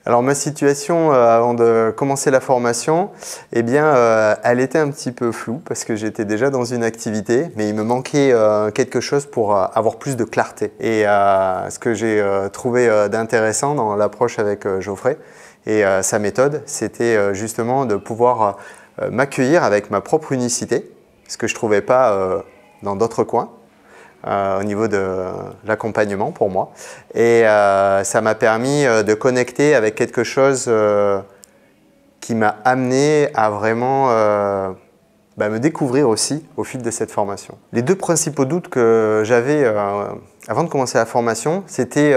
Alors ma situation avant de commencer la formation, eh bien, elle était un petit peu floue parce que j'étais déjà dans une activité, mais il me manquait quelque chose pour avoir plus de clarté. Et ce que j'ai trouvé d'intéressant dans l'approche avec Geoffrey et sa méthode, c'était justement de pouvoir m'accueillir avec ma propre unicité, ce que je ne trouvais pas dans d'autres coins. Au niveau de l'accompagnement pour moi. Et ça m'a permis de connecter avec quelque chose qui m'a amené à vraiment me découvrir aussi au fil de cette formation. Les deux principaux doutes que j'avais avant de commencer la formation, c'était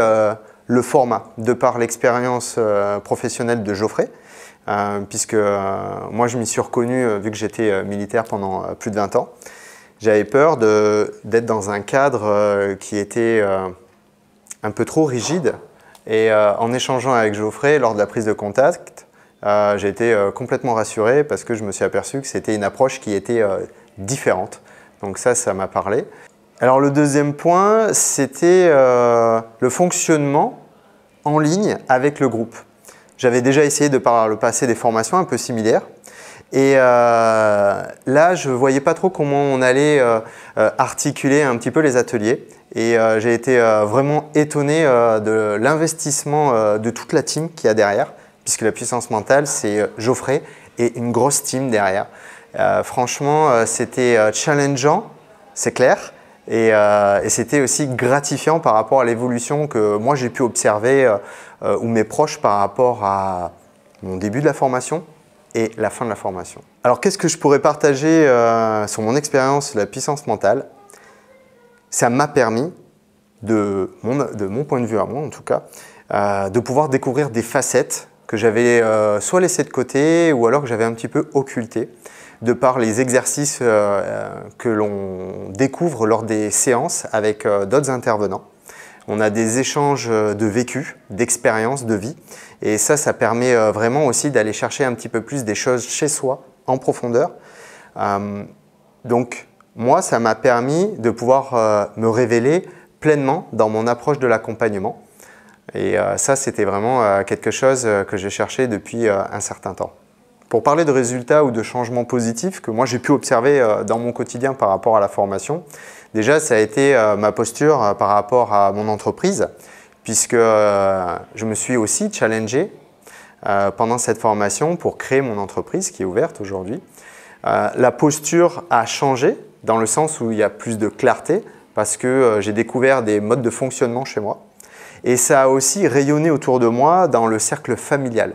le format, de par l'expérience professionnelle de Geoffrey, puisque moi je m'y suis reconnu vu que j'étais militaire pendant plus de 20 ans. J'avais peur d'être dans un cadre qui était un peu trop rigide. Et en échangeant avec Geoffrey lors de la prise de contact, j'ai été complètement rassuré parce que je me suis aperçu que c'était une approche qui était différente. Donc ça m'a parlé. Alors le deuxième point, c'était le fonctionnement en ligne avec le groupe. J'avais déjà essayé de par le passé des formations un peu similaires. Et là, je ne voyais pas trop comment on allait articuler un petit peu les ateliers. Et j'ai été vraiment étonné de l'investissement de toute la team qu'il y a derrière, puisque la puissance mentale, c'est Geoffrey et une grosse team derrière. Franchement, c'était challengeant, c'est clair, et c'était aussi gratifiant par rapport à l'évolution que moi j'ai pu observer ou mes proches par rapport à mon début de la formation et la fin de la formation. Alors qu'est-ce que je pourrais partager sur mon expérience de la puissance mentale? Ça m'a permis, de mon point de vue à moi en tout cas, de pouvoir découvrir des facettes que j'avais soit laissées de côté ou alors que j'avais un petit peu occultées de par les exercices que l'on découvre lors des séances avec d'autres intervenants. On a des échanges de vécu, d'expériences, de vie. Et ça permet vraiment aussi d'aller chercher un petit peu plus des choses chez soi, en profondeur. Donc, moi, ça m'a permis de pouvoir me révéler pleinement dans mon approche de l'accompagnement. Et ça, c'était vraiment quelque chose que j'ai cherché depuis un certain temps. Pour parler de résultats ou de changements positifs que moi j'ai pu observer dans mon quotidien par rapport à la formation, déjà ça a été ma posture par rapport à mon entreprise, puisque je me suis aussi challengé pendant cette formation pour créer mon entreprise qui est ouverte aujourd'hui. La posture a changé dans le sens où il y a plus de clarté parce que j'ai découvert des modes de fonctionnement chez moi. Et ça a aussi rayonné autour de moi dans le cercle familial.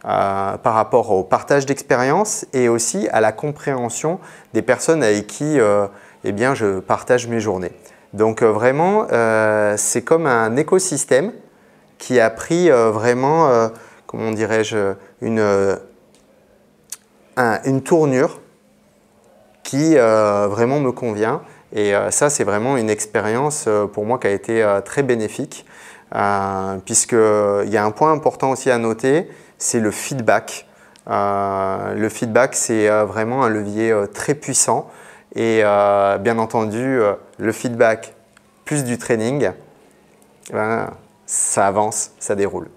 Par rapport au partage d'expériences et aussi à la compréhension des personnes avec qui eh bien, je partage mes journées. Donc vraiment, c'est comme un écosystème qui a pris vraiment, comment dirais-je, une tournure qui vraiment me convient. Et ça, c'est vraiment une expérience pour moi qui a été très bénéfique, puisqu'il y a un point important aussi à noter, c'est le feedback. Le feedback, c'est vraiment un levier très puissant. Et bien entendu, le feedback plus du training, ça avance, ça déroule.